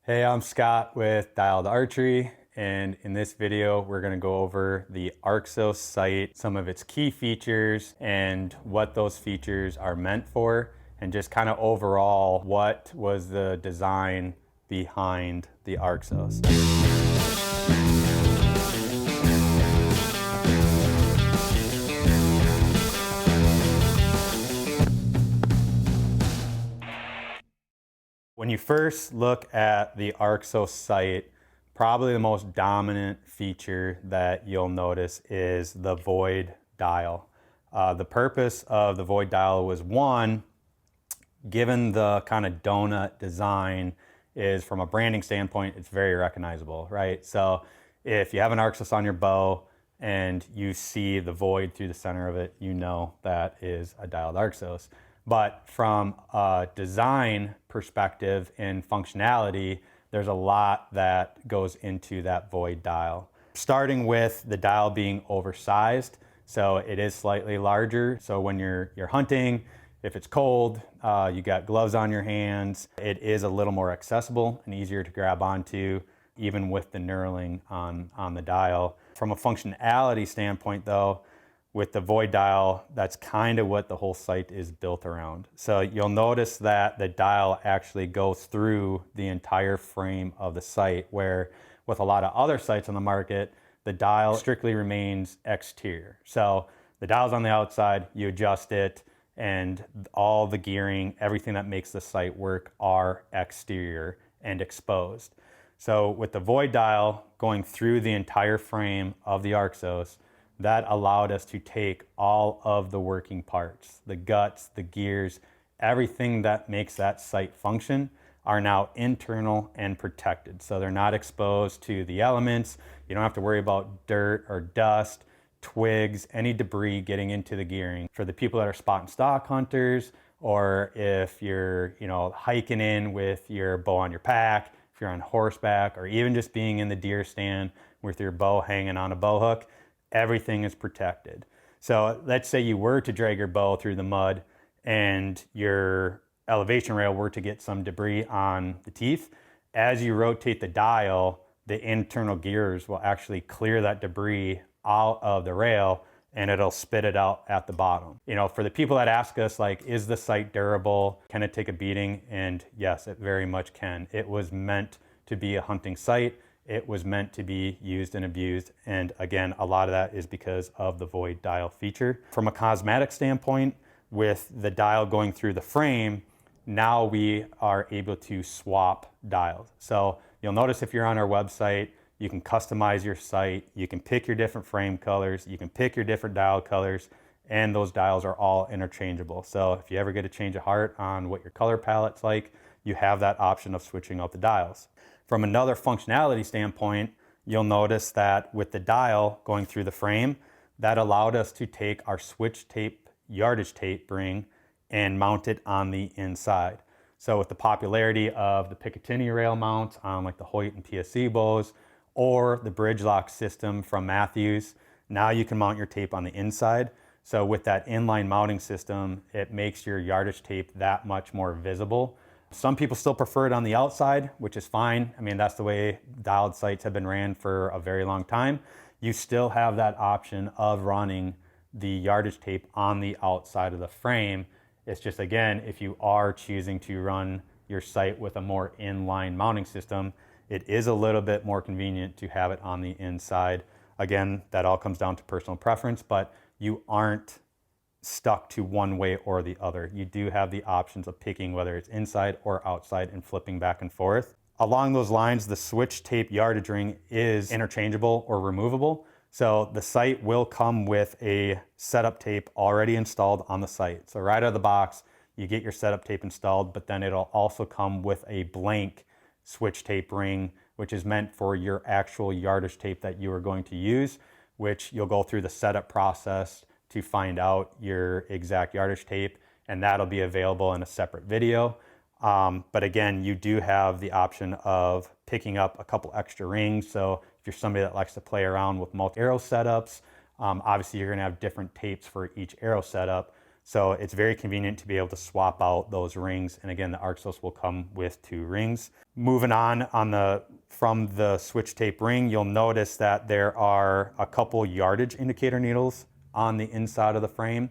Hey, I'm Scott with Dialed Archery, and in this video we're going to go over the Arxos sight, some of its key features and what those features are meant for, and just kind of overall what was the design behind the Arxos. When you first look at the Arxos sight, probably the most dominant feature that you'll notice is the void dial. The purpose of the void dial was, one, given the kind of donut design, is from a branding standpoint, it's very recognizable, right? So if you have an Arxos on your bow and you see the void through the center of it, you know that is a dialed Arxos. But from a design perspective and functionality, there's a lot that goes into that void dial. Starting with the dial being oversized, so it is slightly larger. So when you're hunting, if it's cold, you got gloves on your hands, it is a little more accessible and easier to grab onto, even with the knurling on the dial. From a functionality standpoint though, with the void dial, that's kind of what the whole sight is built around. So you'll notice that the dial actually goes through the entire frame of the sight, where with a lot of other sights on the market, the dial strictly remains exterior. So the dial's on the outside, you adjust it, and all the gearing, everything that makes the sight work are exterior and exposed. So with the void dial going through the entire frame of the Arxos, that allowed us to take all of the working parts, the guts, the gears, everything that makes that sight function are now internal and protected. So they're not exposed to the elements. You don't have to worry about dirt or dust, twigs, any debris getting into the gearing. For the people that are spot and stock hunters, or if you're hiking in with your bow on your pack, if you're on horseback, or even just being in the deer stand with your bow hanging on a bow hook, everything is protected. So let's say you were to drag your bow through the mud and your elevation rail were to get some debris on the teeth. As you rotate the dial, the internal gears will actually clear that debris out of the rail and it'll spit it out at the bottom. For the people that ask us, like, is the sight durable? Can it take a beating? And yes, it very much can. It was meant to be a hunting sight. It was meant to be used and abused. And again, a lot of that is because of the void dial feature. From a cosmetic standpoint, with the dial going through the frame, now we are able to swap dials. So you'll notice if you're on our website, you can customize your sight, you can pick your different frame colors, you can pick your different dial colors, and those dials are all interchangeable. So if you ever get a change of heart on what your color palette's like, you have that option of switching out the dials. From another functionality standpoint, you'll notice that with the dial going through the frame, that allowed us to take our SwitchTape yardage tape ring and mount it on the inside. So with the popularity of the Picatinny rail mounts on like the Hoyt and PSC bows, or the bridge lock system from Matthews, now you can mount your tape on the inside. So with that inline mounting system, it makes your yardage tape that much more visible. Some people still prefer it on the outside, which is fine. I mean, that's the way dialed sights have been ran for a very long time. You still have that option of running the yardage tape on the outside of the frame. It's just, again, if you are choosing to run your sight with a more inline mounting system, it is a little bit more convenient to have it on the inside. Again, that all comes down to personal preference, but you aren't stuck to one way or the other. You do have the options of picking whether it's inside or outside and flipping back and forth. Along those lines, the SwitchTape yardage ring is interchangeable or removable. So the sight will come with a setup tape already installed on the sight. So right out of the box, you get your setup tape installed, but then it'll also come with a blank SwitchTape ring, which is meant for your actual yardage tape that you are going to use, which you'll go through the setup process to find out your exact yardage tape, and that'll be available in a separate video. But again, you do have the option of picking up a couple extra rings. So if you're somebody that likes to play around with multi arrow setups, obviously you're gonna have different tapes for each arrow setup. So it's very convenient to be able to swap out those rings. And again, the Arxos will come with 2 rings. Moving on from the SwitchTape ring, you'll notice that there are a couple yardage indicator needles on the inside of the frame.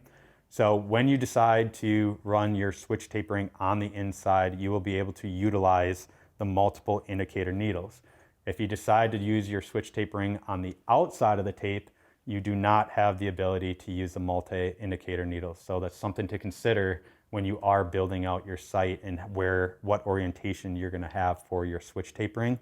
So when you decide to run your SwitchTape ring on the inside, you will be able to utilize the multiple indicator needles. If you decide to use your SwitchTape ring on the outside of the tape, you do not have the ability to use the multi-indicator needles. So that's something to consider when you are building out your site and what orientation you're going to have for your SwitchTape ring.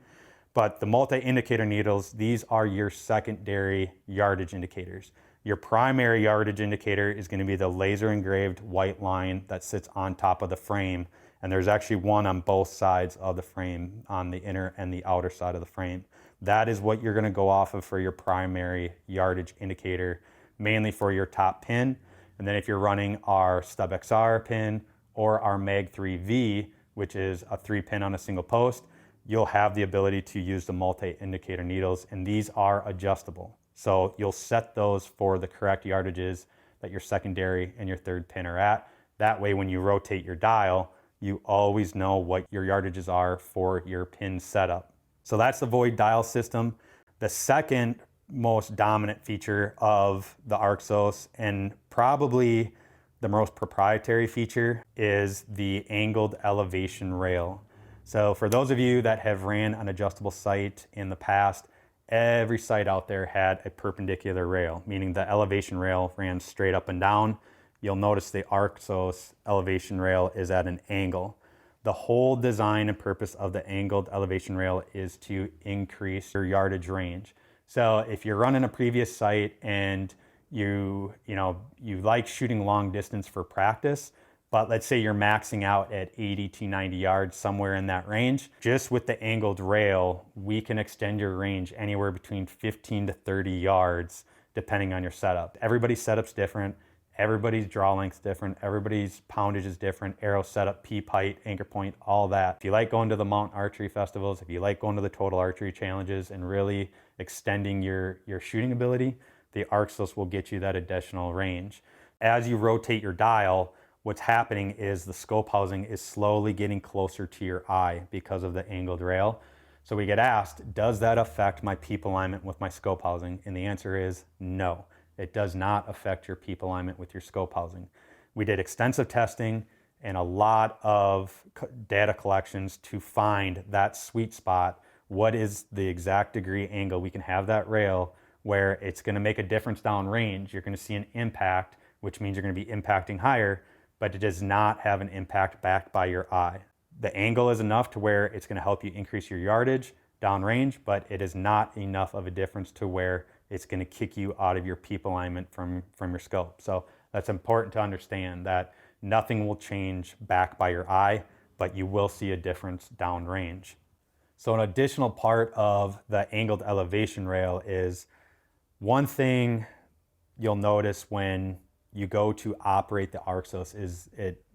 But the multi-indicator needles, these are your secondary yardage indicators. Your primary yardage indicator is going to be the laser engraved white line that sits on top of the frame. And there's actually one on both sides of the frame, on the inner and the outer side of the frame. That is what you're going to go off of for your primary yardage indicator, mainly for your top pin. And then if you're running our StubXR pin or our MAG 3V, which is a 3-pin on a single post, you'll have the ability to use the multi-indicator needles, and these are adjustable. So you'll set those for the correct yardages that your secondary and your third pin are at. That way, when you rotate your dial, you always know what your yardages are for your pin setup. So that's the void dial system. The second most dominant feature of the Arxos, and probably the most proprietary feature, is the angled elevation rail. So for those of you that have ran an adjustable site in the past, every site out there had a perpendicular rail, meaning the elevation rail ran straight up and down. You'll notice the Arxos elevation rail is at an angle. The whole design and purpose of the angled elevation rail is to increase your yardage range. So if you're running a previous site and you like shooting long distance for practice, but let's say you're maxing out at 80 to 90 yards, somewhere in that range, just with the angled rail, we can extend your range anywhere between 15 to 30 yards, depending on your setup. Everybody's setup's different. Everybody's draw length's different. Everybody's poundage is different. Arrow setup, peep height, anchor point, all that. If you like going to the mountain archery festivals, if you like going to the total archery challenges and really extending your shooting ability, the Arxos will get you that additional range. As you rotate your dial, what's happening is the scope housing is slowly getting closer to your eye because of the angled rail. So we get asked, does that affect my peep alignment with my scope housing? And the answer is no. It does not affect your peep alignment with your scope housing. We did extensive testing and a lot of data collections to find that sweet spot. What is the exact degree angle we can have that rail where it's going to make a difference downrange? You're going to see an impact, which means you're going to be impacting higher, but it does not have an impact back by your eye. The angle is enough to where it's going to help you increase your yardage downrange, but it is not enough of a difference to where it's going to kick you out of your peep alignment from your scope. So that's important to understand, that nothing will change back by your eye, but you will see a difference downrange. So an additional part of the angled elevation rail is one thing you'll notice when you go to operate the Arxos is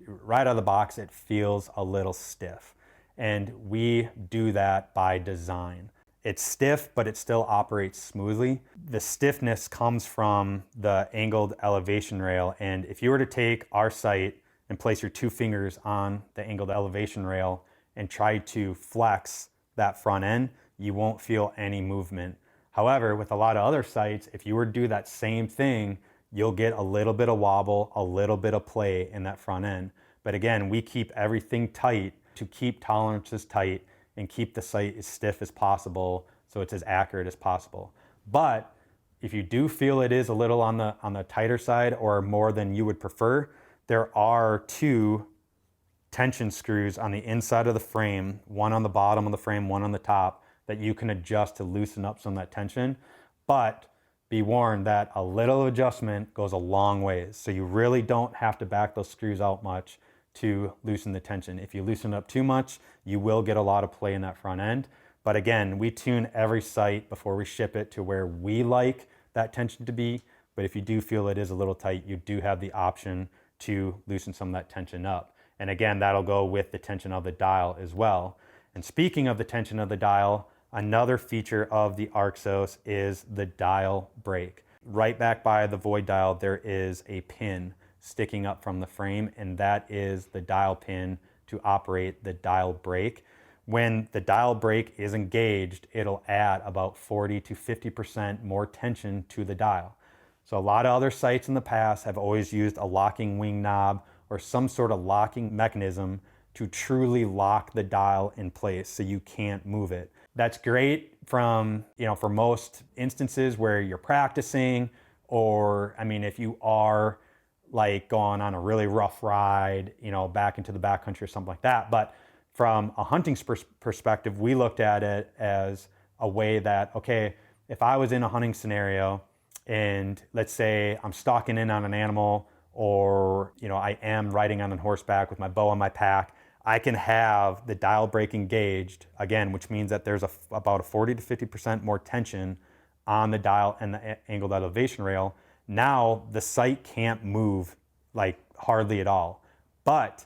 right out of the box, it feels a little stiff. And we do that by design. It's stiff, but it still operates smoothly. The stiffness comes from the angled elevation rail. And if you were to take our site and place your 2 fingers on the angled elevation rail and try to flex that front end, you won't feel any movement. However, with a lot of other sites, if you were to do that same thing, you'll get a little bit of wobble, a little bit of play in that front end. But again, we keep everything tight to keep tolerances tight and keep the site as stiff as possible so it's as accurate as possible. But if you do feel it is a little on the tighter side or more than you would prefer, there are 2 tension screws on the inside of the frame, one on the bottom of the frame, one on the top, that you can adjust to loosen up some of that tension. But be warned that a little adjustment goes a long ways. So you really don't have to back those screws out much to loosen the tension. If you loosen up too much, you will get a lot of play in that front end. But again, we tune every site before we ship it to where we like that tension to be. But if you do feel it is a little tight, you do have the option to loosen some of that tension up. And again, that'll go with the tension of the dial as well. And speaking of the tension of the dial, another feature of the Arxos is the dial break. Right back by the void dial, there is a pin. sticking up from the frame, and that is the dial pin to operate the dial brake. When the dial brake is engaged, it'll add about 40 to 50% more tension to the dial. So a lot of other sites in the past have always used a locking wing knob or some sort of locking mechanism to truly lock the dial in place so you can't move it. That's great from, for most instances where you're practicing, or, I mean, if you are like going on a really rough ride, back into the backcountry or something like that. But from a hunting perspective, we looked at it as a way that, okay, if I was in a hunting scenario and let's say I'm stalking in on an animal, or I am riding on a horseback with my bow in my pack, I can have the dial brake engaged again, which means that there's about a 40 to 50% more tension on the dial and the angled elevation rail. Now the sight can't move like hardly at all. But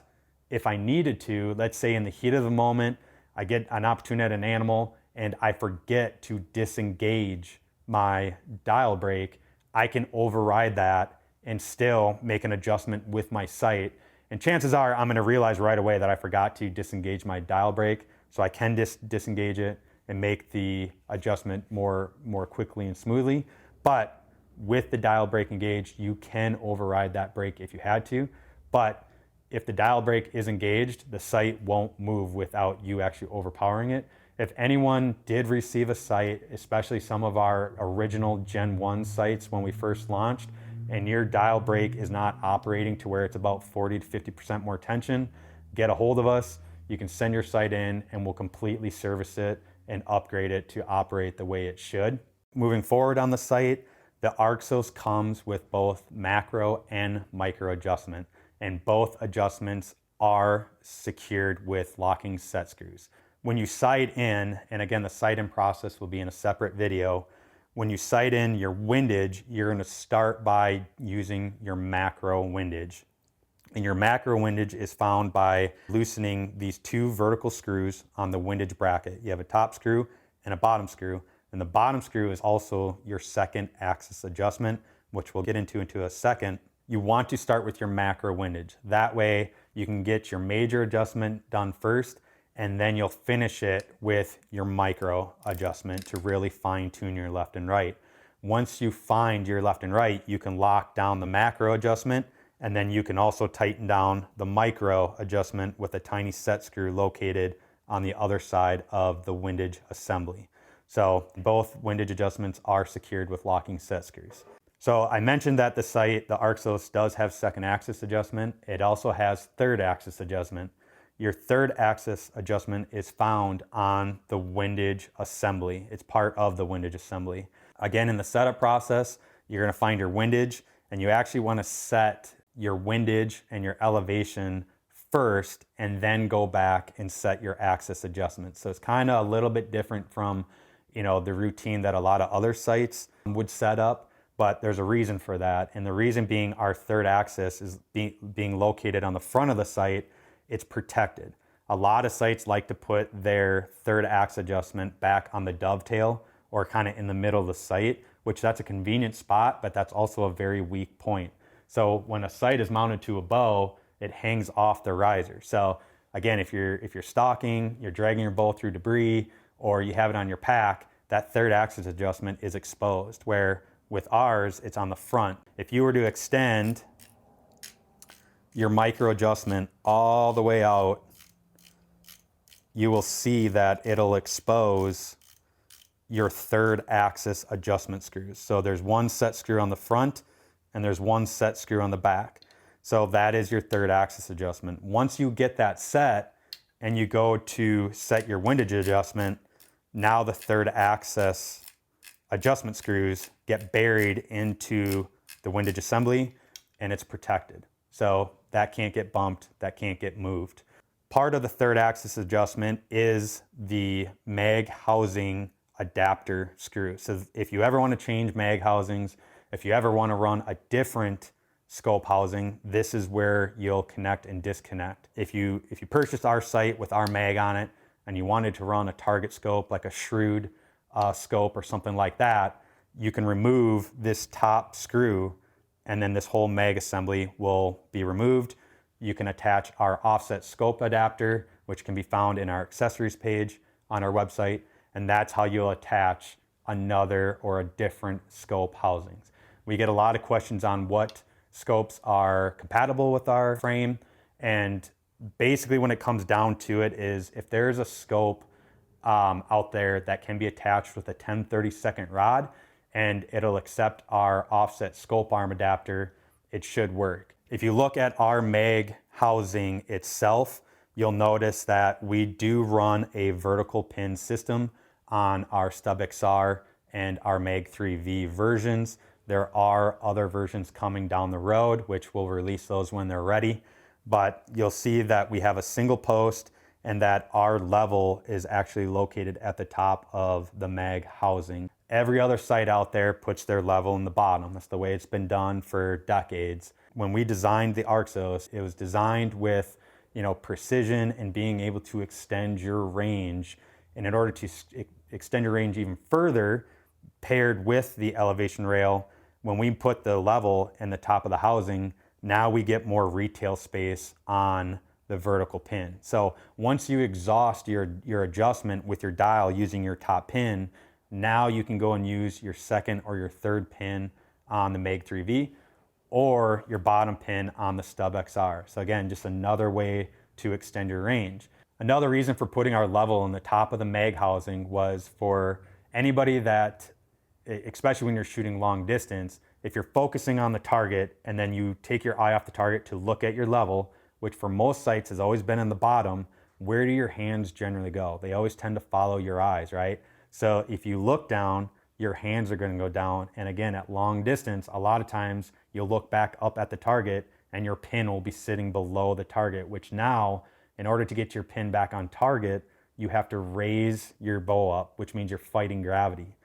if I needed to, let's say in the heat of the moment, I get an opportunity at an animal and I forget to disengage my dial brake, I can override that and still make an adjustment with my sight. And chances are I'm gonna realize right away that I forgot to disengage my dial brake, so I can disengage it and make the adjustment more quickly and smoothly. But with the dial brake engaged, you can override that brake if you had to. But if the dial brake is engaged, the sight won't move without you actually overpowering it. If anyone did receive a sight, especially some of our original Gen 1 sights when we first launched, and your dial brake is not operating to where it's about 40 to 50% more tension, get a hold of us. You can send your sight in and we'll completely service it and upgrade it to operate the way it should. Moving forward on the sight, the Arxos comes with both macro and micro adjustment, and both adjustments are secured with locking set screws. When you sight in, and again, the sight in process will be in a separate video, when you sight in your windage, you're gonna start by using your macro windage. And your macro windage is found by loosening these two vertical screws on the windage bracket. You have a top screw and a bottom screw, and the bottom screw is also your second axis adjustment, which we'll get into a second. You want to start with your macro windage. That way you can get your major adjustment done first, and then you'll finish it with your micro adjustment to really fine tune your left and right. Once you find your left and right, you can lock down the macro adjustment, and then you can also tighten down the micro adjustment with a tiny set screw located on the other side of the windage assembly. So both windage adjustments are secured with locking set screws. So I mentioned that the sight, the Arxos, does have second axis adjustment. It also has third axis adjustment. Your third axis adjustment is found on the windage assembly. It's part of the windage assembly. Again, in the setup process, you're gonna find your windage, and you actually wanna set your windage and your elevation first, and then go back and set your axis adjustment. So it's kind of a little bit different from the routine that a lot of other sites would set up, but there's a reason for that. And the reason being, our third axis is being located on the front of the sight. It's protected. A lot of sites like to put their third axis adjustment back on the dovetail or kind of in the middle of the sight, which that's a convenient spot, but that's also a very weak point. So when a sight is mounted to a bow, it hangs off the riser. So again, if you're stalking, you're dragging your bow through debris, or you have it on your pack, that third axis adjustment is exposed, where with ours, it's on the front. If you were to extend your micro adjustment all the way out, you will see that it'll expose your third axis adjustment screws. So there's one set screw on the front and there's one set screw on the back. So that is your third axis adjustment. Once you get that set and you go to set your windage adjustment, now the third axis adjustment screws get buried into the windage assembly and it's protected. So that can't get bumped, that can't get moved. Part of the third axis adjustment is the mag housing adapter screw. So if you ever want to change mag housings, if you ever want to run a different scope housing, this is where you'll connect and disconnect. If you purchased our sight with our mag on it and you wanted to run a target scope like a Shrewd scope or something like that, you can remove this top screw and then this whole mag assembly will be removed. You can attach our offset scope adapter, which can be found in our accessories page on our website, and that's how you'll attach another or a different scope housings. We get a lot of questions on what scopes are compatible with our frame, and basically when it comes down to it is if there's a scope out there that can be attached with a 10/32 rod and it'll accept our offset scope arm adapter, it should work. If you look at our mag housing itself, you'll notice that we do run a vertical pin system on our StubXR and our Mag 3V versions. There are other versions coming down the road, which we'll release those when they're ready. But you'll see that we have a single post and that our level is actually located at the top of the mag housing. Every other site out there puts their level in the bottom. That's the way it's been done for decades. When we designed the Arxos, it was designed with, precision and being able to extend your range. And in order to extend your range even further, paired with the elevation rail, when we put the level in the top of the housing, now we get more retail space on the vertical pin. So once you exhaust your adjustment with your dial using your top pin, now you can go and use your second or your third pin on the Mag 3V or your bottom pin on the StubXR. So again, just another way to extend your range. Another reason for putting our level in the top of the mag housing was for anybody that, especially when you're shooting long distance, if you're focusing on the target and then you take your eye off the target to look at your level, which for most sites has always been in the bottom, where do your hands generally go? They always tend to follow your eyes, right? So if you look down, your hands are going to go down. And again, at long distance, a lot of times you'll look back up at the target and your pin will be sitting below the target, which now, in order to get your pin back on target, you have to raise your bow up, which means you're fighting gravity.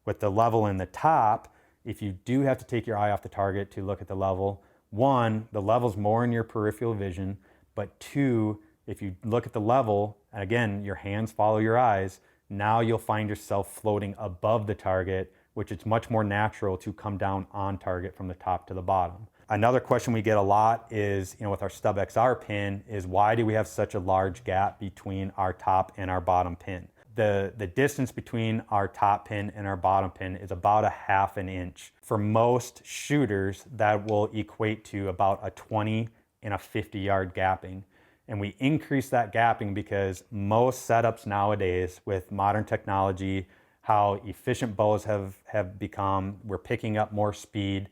With the level in the top, if you do have to take your eye off the target to look at the level, one, the level's more in your peripheral vision, but two, if you look at the level, and again, your hands follow your eyes, now you'll find yourself floating above the target, which it's much more natural to come down on target from the top to the bottom. Another question we get a lot is, with our StubXR pin, is why do we have such a large gap between our top and our bottom pin? The distance between our top pin and our bottom pin is about a 1/2 inch. For most shooters, that will equate to about a 20 and a 50 yard gapping. And we increase that gapping because most setups nowadays with modern technology, how efficient bows have become, we're picking up more speed.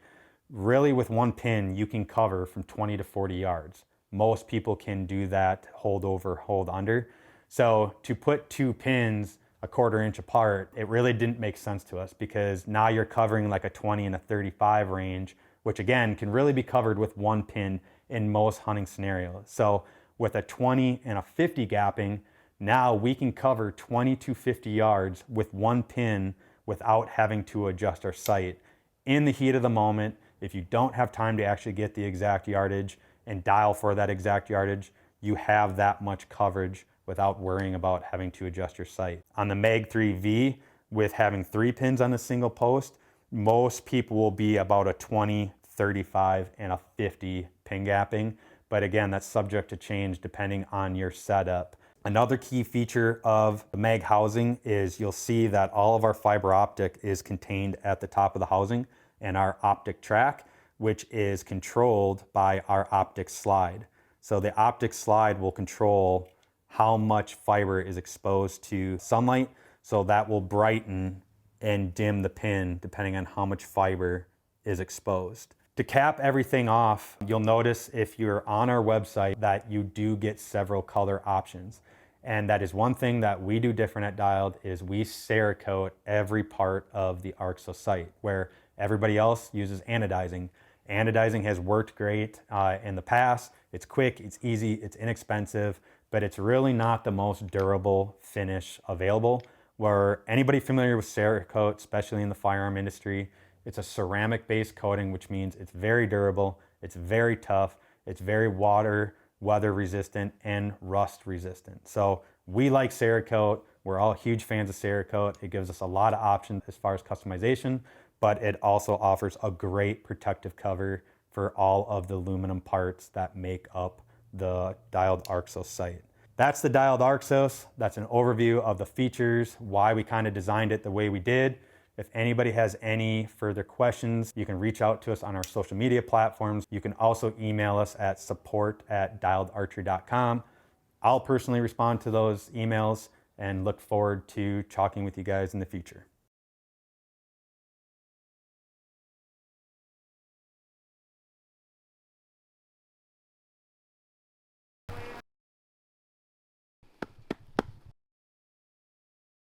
Really with one pin, you can cover from 20 to 40 yards. Most people can do that hold over, hold under. So to put two pins a 1/4 inch apart, it really didn't make sense to us because now you're covering like a 20 and a 35 range, which again can really be covered with one pin in most hunting scenarios. So with a 20 and a 50 gapping, now we can cover 20 to 50 yards with one pin without having to adjust our sight. In the heat of the moment, if you don't have time to actually get the exact yardage and dial for that exact yardage, you have that much coverage without worrying about having to adjust your sight. On the Mag 3V, with having 3 pins on a single post, most people will be about a 20, 35, and a 50 pin gapping. But again, that's subject to change depending on your setup. Another key feature of the mag housing is you'll see that all of our fiber optic is contained at the top of the housing and our optic track, which is controlled by our optic slide. So the optic slide will control how much fiber is exposed to sunlight. So that will brighten and dim the pin depending on how much fiber is exposed. To cap everything off, you'll notice if you're on our website that you do get several color options. And that is one thing that we do different at Dialed is we Cerakote every part of the Arxos site where everybody else uses anodizing. Anodizing has worked great in the past. It's quick, it's easy, it's inexpensive, but it's really not the most durable finish available. Where anybody familiar with Cerakote, especially in the firearm industry, it's a ceramic-based coating, which means it's very durable, it's very tough, it's very weather resistant, and rust resistant. So we like Cerakote. We're all huge fans of Cerakote. It gives us a lot of options as far as customization, but it also offers a great protective cover for all of the aluminum parts that make up the Dialed Arxos sight. That's the Dialed Arxos. That's an overview of the features, why we kind of designed it the way we did. If anybody has any further questions, you can reach out to us on our social media platforms. You can also email us at support@dialedarchery.com. I'll personally respond to those emails and look forward to talking with you guys in the future.